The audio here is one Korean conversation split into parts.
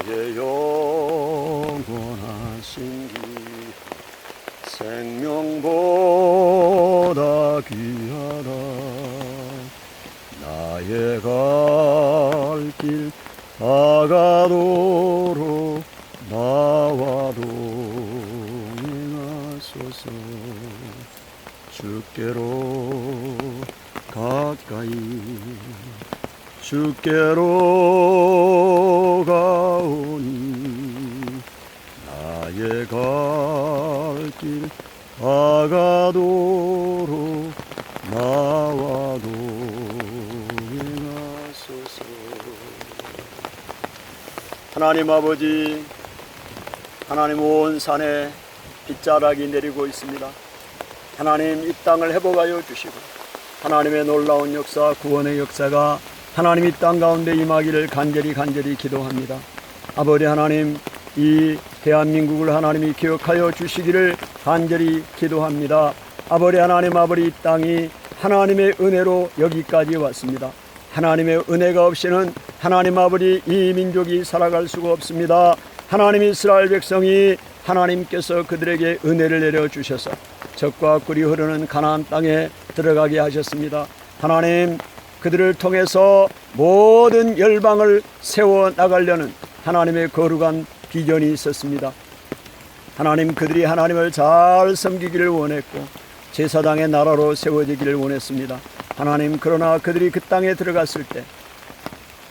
나의 영원하신 길 생명보다 귀하다. 나의 갈 길 다가도록 나와 동행하소서. 주께로 가까이 주께로 가오니 나의 갈 길 다가도록 나와 동행하소서. 하나님 아버지, 하나님 온 산에 빗자락이 내리고 있습니다. 하나님 이 땅을 회복하여 주시고 하나님의 놀라운 역사, 구원의 역사가 하나님 이 땅 가운데 임하기를 간절히 기도합니다. 아버지 하나님, 이 대한민국을 하나님이 기억하여 주시기를 간절히 기도합니다. 아버지 하나님, 아버지 이 땅이 하나님의 은혜로 여기까지 왔습니다. 하나님의 은혜가 없이는 하나님 아버지 이 민족이 살아갈 수가 없습니다. 하나님 이스라엘 백성이 하나님께서 그들에게 은혜를 내려주셔서 젖과 꿀이 흐르는 가나안 땅에 들어가게 하셨습니다. 하나님, 그들을 통해서 모든 열방을 세워나가려는 하나님의 거룩한 비전이 있었습니다. 하나님, 그들이 하나님을 잘 섬기기를 원했고 제사장의 나라로 세워지기를 원했습니다. 하나님, 그러나 그들이 그 땅에 들어갔을 때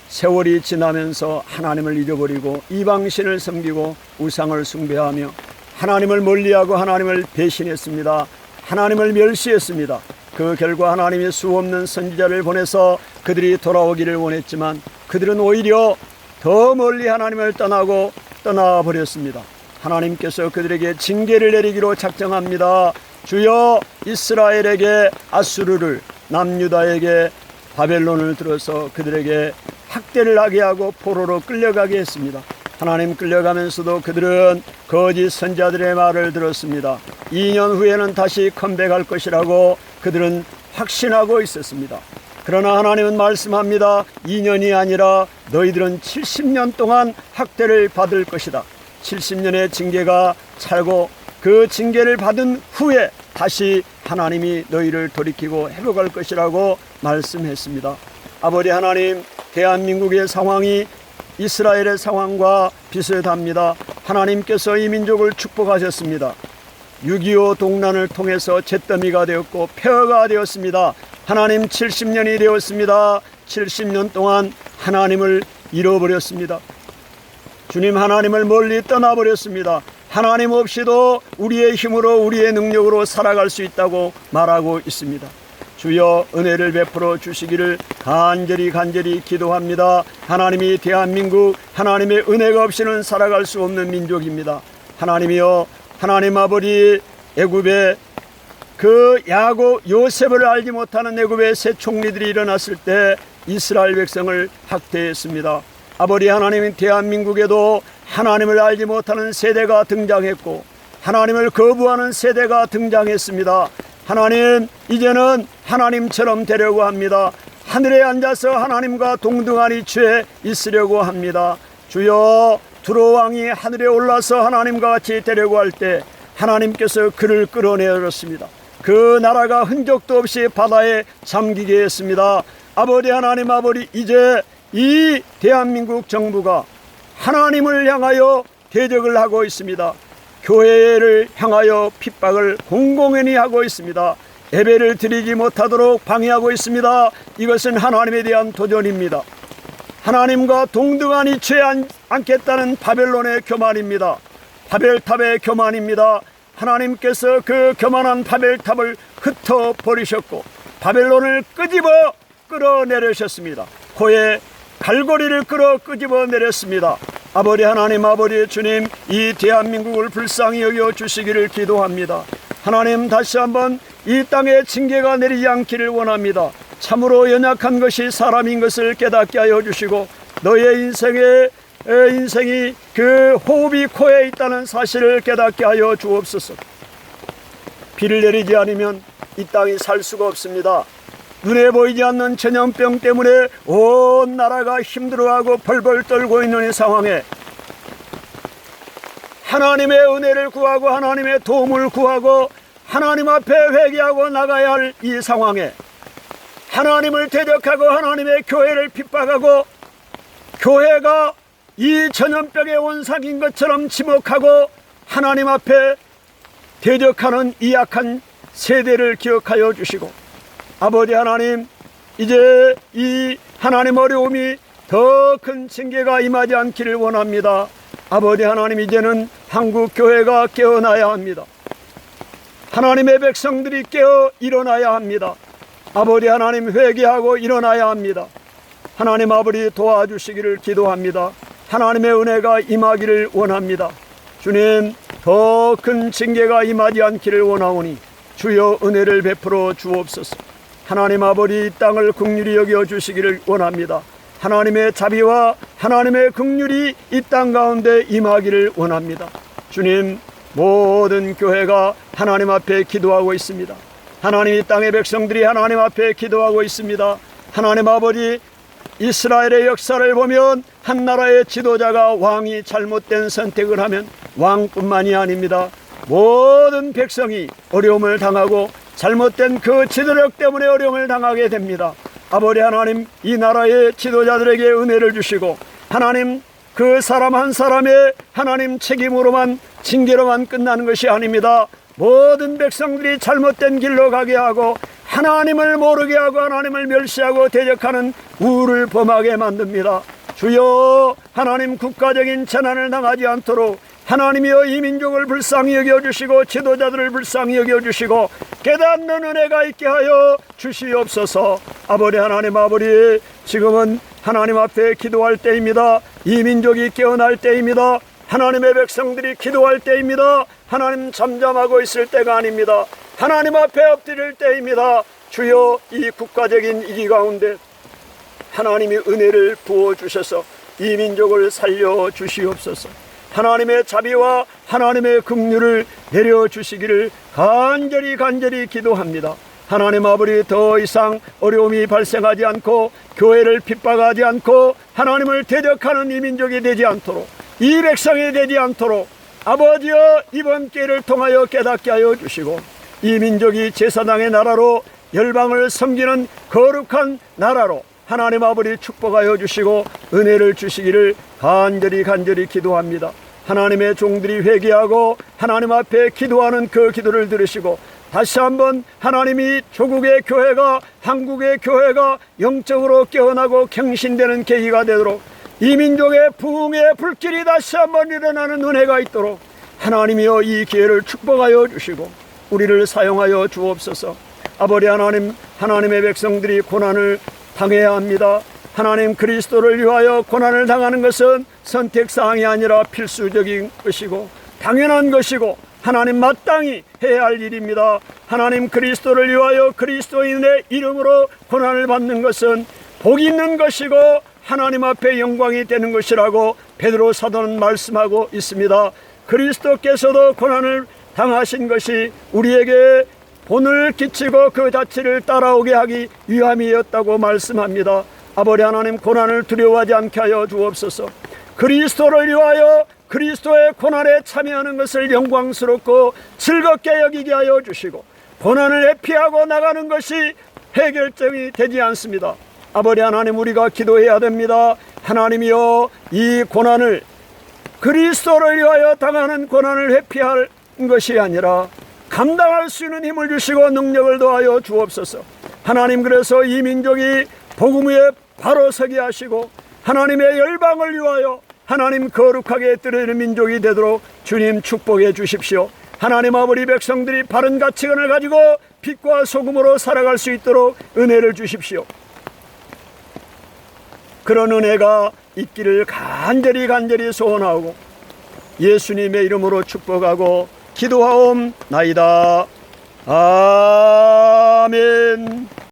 세월이 지나면서 하나님을 잊어버리고 이방신을 섬기고 우상을 숭배하며 하나님을 멀리하고 하나님을 배신했습니다. 하나님을 멸시했습니다. 그 결과 하나님이 수없는 선지자를 보내서 그들이 돌아오기를 원했지만 그들은 오히려 더 멀리 하나님을 떠나고 떠나버렸습니다. 하나님께서 그들에게 징계를 내리기로 작정합니다. 주여, 이스라엘에게 아수르를, 남유다에게 바벨론을 들어서 그들에게 학대를 하게 하고 포로로 끌려가게 했습니다. 하나님, 끌려가면서도 그들은 거짓 선자들의 말을 들었습니다. 2년 후에는 다시 컴백할 것이라고 그들은 확신하고 있었습니다. 그러나 하나님은 말씀합니다. 2년이 아니라 너희들은 70년 동안 학대를 받을 것이다. 70년의 징계가 차고 그 징계를 받은 후에 다시 하나님이 너희를 돌이키고 회복할 것이라고 말씀했습니다. 아버지 하나님, 대한민국의 상황이 이스라엘의 상황과 비슷합니다. 하나님께서 이 민족을 축복하셨습니다. 6.25 동란을 통해서 잿더미가 되었고 폐허가 되었습니다. 하나님, 70년이 되었습니다. 70년 동안 하나님을 잃어버렸습니다. 주님, 하나님을 멀리 떠나버렸습니다. 하나님 없이도 우리의 힘으로 우리의 능력으로 살아갈 수 있다고 말하고 있습니다. 주여, 은혜를 베풀어 주시기를 간절히 기도합니다. 하나님이 대한민국, 하나님의 은혜가 없이는 살아갈 수 없는 민족입니다. 하나님이여, 하나님 아버지, 애굽에 그 야곱 요셉을 알지 못하는 애굽의 새 총리들이 일어났을 때 이스라엘 백성을 학대했습니다. 아버지 하나님, 대한민국에도 하나님을 알지 못하는 세대가 등장했고 하나님을 거부하는 세대가 등장했습니다. 하나님, 이제는 하나님처럼 되려고 합니다. 하늘에 앉아서 하나님과 동등한 위치에 있으려고 합니다. 주여, 두로 왕이 하늘에 올라서 하나님과 같이 되려고 할 때 하나님께서 그를 끌어내렸습니다. 그 나라가 흔적도 없이 바다에 잠기게 했습니다. 아버지 하나님, 아버지, 이제 이 대한민국 정부가 하나님을 향하여 대적을 하고 있습니다. 교회를 향하여 핍박을 공공연히 하고 있습니다. 예배를 드리지 못하도록 방해하고 있습니다. 이것은 하나님에 대한 도전입니다. 하나님과 동등한 위치에 앉겠다는 바벨론의 교만입니다. 바벨탑의 교만입니다. 하나님께서 그 교만한 바벨탑을 흩어버리셨고 바벨론을 끄집어 끌어내리셨습니다. 코에 갈고리를 끄집어 내렸습니다. 아버지 하나님, 아버지 주님, 이 대한민국을 불쌍히 여겨 주시기를 기도합니다. 하나님, 다시 한번 이 땅에 징계가 내리지 않기를 원합니다. 참으로 연약한 것이 사람인 것을 깨닫게 하여 주시고 너의 인생이 그 호흡이 코에 있다는 사실을 깨닫게 하여 주옵소서. 비를 내리지 않으면 이 땅이 살 수가 없습니다. 눈에 보이지 않는 전염병 때문에 온 나라가 힘들어하고 벌벌 떨고 있는 이 상황에 하나님의 은혜를 구하고 하나님의 도움을 구하고 하나님 앞에 회개하고 나가야 할 이 상황에 하나님을 대적하고 하나님의 교회를 핍박하고 교회가 이 전염병의 원상인 것처럼 지목하고 하나님 앞에 대적하는 이 악한 세대를 기억하여 주시고, 아버지 하나님, 이제 이 하나님 어려움이 더 큰 징계가 임하지 않기를 원합니다. 아버지 하나님, 이제는 한국 교회가 깨어나야 합니다. 하나님의 백성들이 깨어 일어나야 합니다. 아버지 하나님, 회개하고 일어나야 합니다. 하나님 아버지, 도와주시기를 기도합니다. 하나님의 은혜가 임하기를 원합니다. 주님, 더 큰 징계가 임하지 않기를 원하오니 주여 은혜를 베풀어 주옵소서. 하나님 아버지, 이 땅을 긍휼히 여겨 주시기를 원합니다. 하나님의 자비와 하나님의 긍휼이 이 땅 가운데 임하기를 원합니다. 주님, 모든 교회가 하나님 앞에 기도하고 있습니다. 하나님, 이 땅의 백성들이 하나님 앞에 기도하고 있습니다. 하나님 아버지, 이스라엘의 역사를 보면 한 나라의 지도자가 왕이 잘못된 선택을 하면 왕뿐만이 아닙니다. 모든 백성이 어려움을 당하고 잘못된 그 지도력 때문에 어려움을 당하게 됩니다. 아버지 하나님, 이 나라의 지도자들에게 은혜를 주시고 하나님, 그 사람 한 사람의 하나님 책임으로만 징계로만 끝나는 것이 아닙니다. 모든 백성들이 잘못된 길로 가게 하고 하나님을 모르게 하고 하나님을 멸시하고 대적하는 우를 범하게 만듭니다. 주여, 하나님, 국가적인 재난을 당하지 않도록 하나님이여 이 민족을 불쌍히 여겨주시고 지도자들을 불쌍히 여겨주시고 깨닫는 은혜가 있게 하여 주시옵소서. 아버지 하나님 아버지, 지금은 하나님 앞에 기도할 때입니다. 이 민족이 깨어날 때입니다. 하나님의 백성들이 기도할 때입니다. 하나님, 잠잠하고 있을 때가 아닙니다. 하나님 앞에 엎드릴 때입니다. 주여, 이 국가적인 위기 가운데 하나님이 은혜를 부어주셔서 이 민족을 살려주시옵소서. 하나님의 자비와 하나님의 긍휼을 내려주시기를 간절히 기도합니다. 하나님 아버지, 더 이상 어려움이 발생하지 않고 교회를 핍박하지 않고 하나님을 대적하는 이 민족이 되지 않도록, 이 백성이 되지 않도록 아버지여, 이번 기회를 통하여 깨닫게 하여 주시고 이 민족이 제사장의 나라로 열방을 섬기는 거룩한 나라로 하나님 아버지 축복하여 주시고 은혜를 주시기를 간절히 기도합니다. 하나님의 종들이 회개하고 하나님 앞에 기도하는 그 기도를 들으시고 다시 한번 하나님이 조국의 교회가, 한국의 교회가 영적으로 깨어나고 갱신되는 계기가 되도록, 이 민족의 부흥의 불길이 다시 한번 일어나는 은혜가 있도록 하나님이여 이 기회를 축복하여 주시고 우리를 사용하여 주옵소서. 아버지 하나님, 하나님의 백성들이 고난을 당해야 합니다. 하나님, 그리스도를 위하여 고난을 당하는 것은 선택사항이 아니라 필수적인 것이고 당연한 것이고 하나님 마땅히 해야 할 일입니다. 하나님, 그리스도를 위하여 그리스도인의 이름으로 고난을 받는 것은 복 있는 것이고 하나님 앞에 영광이 되는 것이라고 베드로 사도는 말씀하고 있습니다. 그리스도께서도 고난을 당하신 것이 우리에게 본을 끼치고 그 자체를 따라오게 하기 위함이었다고 말씀합니다. 아버지 하나님, 고난을 두려워하지 않게 하여 주옵소서. 그리스도를 위하여 그리스도의 고난에 참여하는 것을 영광스럽고 즐겁게 여기게 하여 주시고 고난을 회피하고 나가는 것이 해결점이 되지 않습니다. 아버지 하나님, 우리가 기도해야 됩니다. 하나님이여, 이 고난을, 그리스도를 위하여 당하는 고난을 회피할 것이 아니라 감당할 수 있는 힘을 주시고 능력을 더하여 주옵소서. 하나님, 그래서 이 민족이 복음 위에 바로 서게 하시고 하나님의 열방을 위하여 하나님 거룩하게 드리는 민족이 되도록 주님 축복해 주십시오. 하나님 아버지, 백성들이 바른 가치관을 가지고 빛과 소금으로 살아갈 수 있도록 은혜를 주십시오. 그런 은혜가 있기를 간절히 소원하고 예수님의 이름으로 축복하고 기도하옵나이다. 아멘.